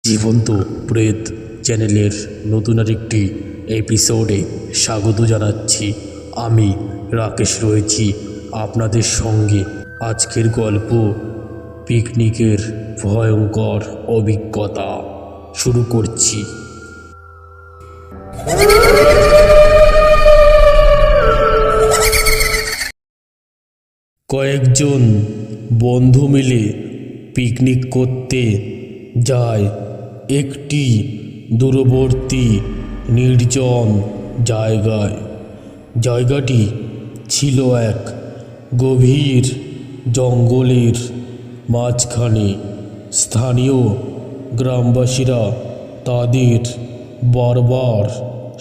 জীবন্ত প্রেত চ্যানেলের নতুন আরেকটি এপিসোডে স্বাগত জানাচ্ছি। আমি রাকেশ রয়েছি আপনাদের সঙ্গে। আজকের গল্প পিকনিকের ভয়ঙ্কর অভিজ্ঞতা শুরু করছি। কয়েকজন বন্ধু মিলে পিকনিক করতে যায় একটি দূরবর্তী নির্জন জায়গায়। জায়গাটি ছিল এক গভীর জঙ্গলের মাঝখানে। স্থানীয় গ্রামবাসীরা তাদের বারবার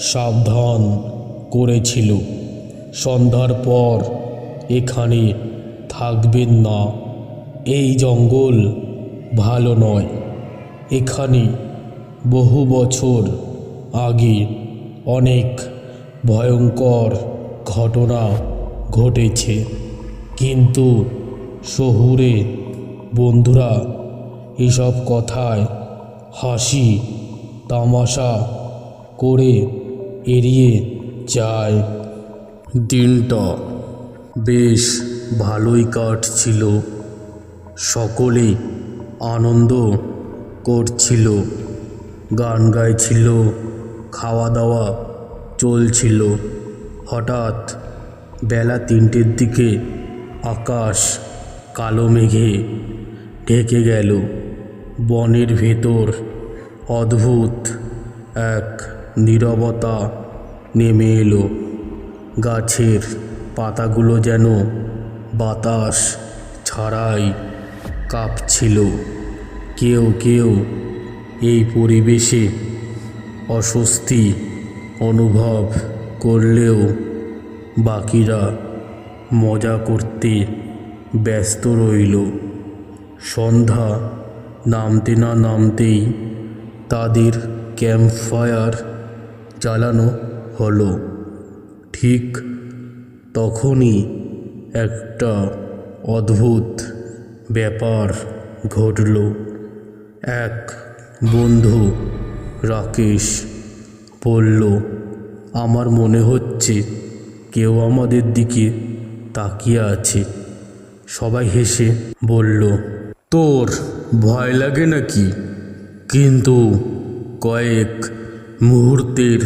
সাবধান করেছিল, সন্ধ্যার পর এখানে থাকবেন না, এই জঙ্গল ভালো নয়। এখানে বহু বছর আগে অনেক ভয়ঙ্কর ঘটনা ঘটেছে, কিন্তু শহুরে বন্ধুরা এসব কথায় হাসি তামাশা করে এড়িয়ে যায়। দিনটা বেশ ভালোই কাটছিল। সকলেই আনন্দ করছিল, গান গাইছিল, খাওয়া দাওয়া চলছিল। হঠাৎ বেলা 3টের দিকে আকাশ কালো মেঘে ঢেকে গেল। বনের ভেতর অদ্ভুত এক নীরবতা নেমে এলো। গাছের পাতাগুলো যেন বাতাস ছাড়াই কাঁপছিল। কেউ কেউ এই পরিবেশে অস্বস্তি অনুভব করলেও বাকিরা মজা করতে ব্যস্ত রইল। সন্ধ্যা নামতে না নামতেই তাদের ক্যাম্পফায়ার জ্বালানো হলো। ঠিক তখনই একটা অদ্ভুত ব্যাপার ঘটল। এক বন্ধু রাকেশ বলল, আমার মনে হচ্ছে কেউ আমাদের দিকে তাকিয়ে আছে। সবাই হেসে বলল, তোর ভয় লাগে নাকি? কিন্তু কয়েক মুহূর্তের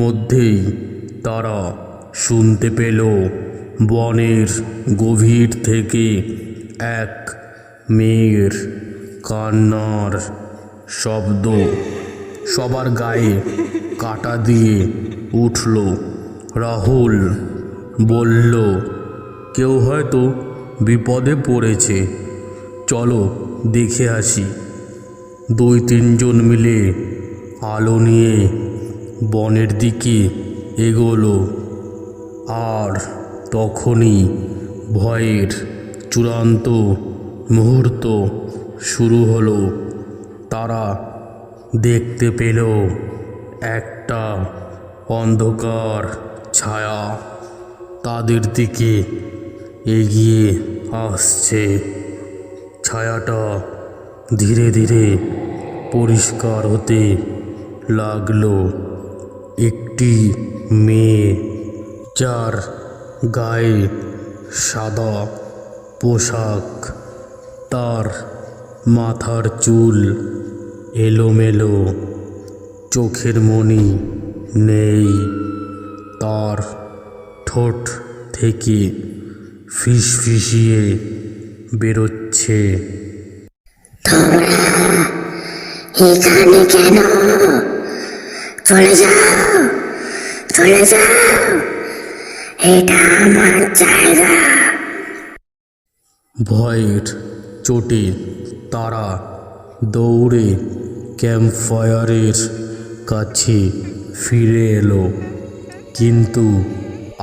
মধ্যেই তারা শুনতে পেল বনের গভীর থেকে এক মেয়ের কান্নার শব্দ। সবার গায়ে কাঁটা দিয়ে উঠল। রাহুল বলল, কেউ হয়তো বিপদে পড়েছে, চলো দেখে আসি। 2-3 জন মিলে আলো নিয়ে বনের দিকে এগোলো। আর তখনই ভয়ের চূড়ান্ত মুহূর্ত শুরু হলো। তারা দেখতে পেল একটা অন্ধকার ছায়া তাদের দিকে এগিয়ে আসছে। ছায়াটা ধীরে ধীরে পরিষ্কার হতে লাগলো। একটি মেয়ে, যার গায়ে সাদা পোশাক, তার মাথার চুল এলোমেলো, চোখের মণি নেই, তার ঠোঁট থেকে ফিসফিসিয়ে বেরোচ্ছে, তোমরা এখানে কেন? চলে যাও, চলে যাও, এটা আমার জায়গা। ভয়ের চোটে তারা দৌড়ে ক্যাম্পফায়ারের কাছে ফিরে এলো। কিন্তু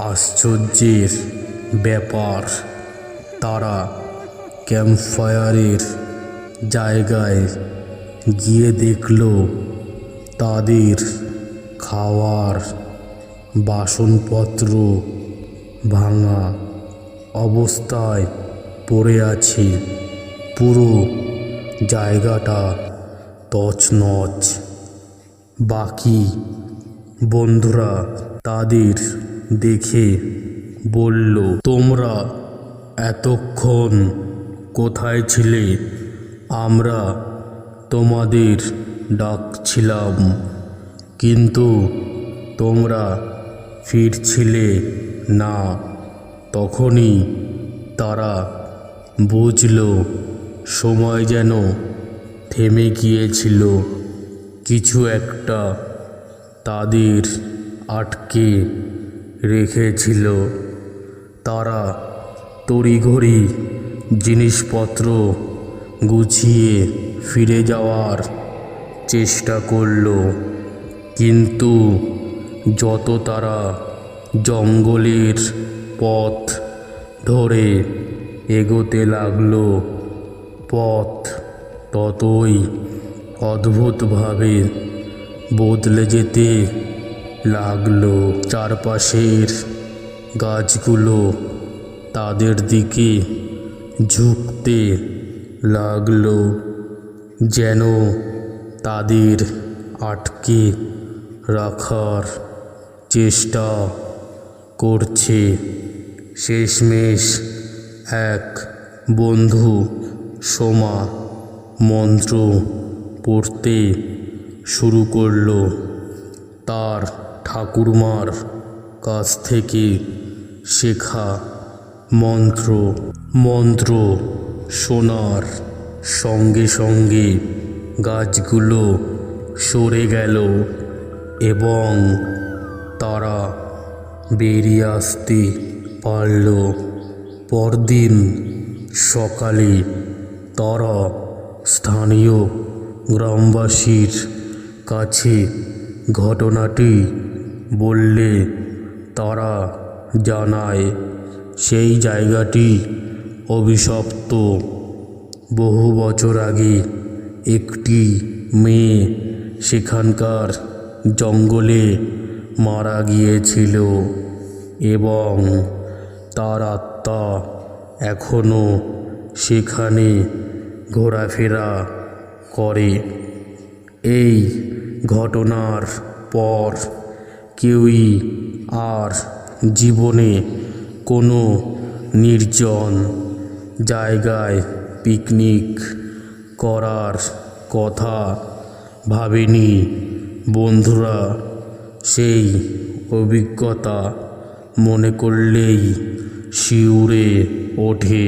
আশ্চর্যের ব্যাপার, তারা ক্যাম্পফায়ারের জায়গায় গিয়ে দেখল তাদের খাওয়ার বাসনপত্র ভাঙা অবস্থায় পড়ে আছে। পুরো জায়গাটা তছনছ। বাকি বন্ধুরা তাদের দেখে বলল, তোমরা এতক্ষণ কোথায় ছিলে? আমরা তোমাদের ডাকছিলাম, কিন্তু তোমরা ফিরছিলে না। তখনই তারা বুঝল সময় যেন থেমে গিয়েছিল। কিছু একটা তাদের আটকে রেখেছিল। তারা তড়িঘড়ি জিনিসপত্র গুছিয়ে ফিরে যাওয়ার চেষ্টা করল, কিন্তু যত তারা জঙ্গলের পথ ধরে এগোতে লাগলো, পথ ততই অদ্ভুতভাবে বদলে যেতে লাগলো। চারপাশের গাছগুলো তাদের দিকে ঝুঁকতে লাগলো, যেন তাদের আটকে রাখার চেষ্টা করছে। শেষমেশ এক বন্ধু সোমা মন্ত্র পড়তে শুরু করলো, তার ঠাকুরমার কাছ থেকে শেখা মন্ত্র শোনার সঙ্গে সঙ্গে গাছগুলো সরে গেল এবং তারা বেরিয়ে আসতে পারল। পরদিন সকালে তারা স্থানীয় গ্রামবাসীর কাছে ঘটনাটি বললে তারা জানায় সেই জায়গাটি অভিশপ্ত। বহু বছর আগে একটি মেয়ে সেখানকার জঙ্গলে মারা গিয়েছিল এবং তার আত্মা এখনও সেখানে ঘোরাফেরা করে। এই ঘটনার পর কেউই আর জীবনে কোনো নির্জন জায়গায় পিকনিক করার কথা ভাবেনি। বন্ধুরা সেই অভিজ্ঞতা মনে করলেই শিউরে ওঠে।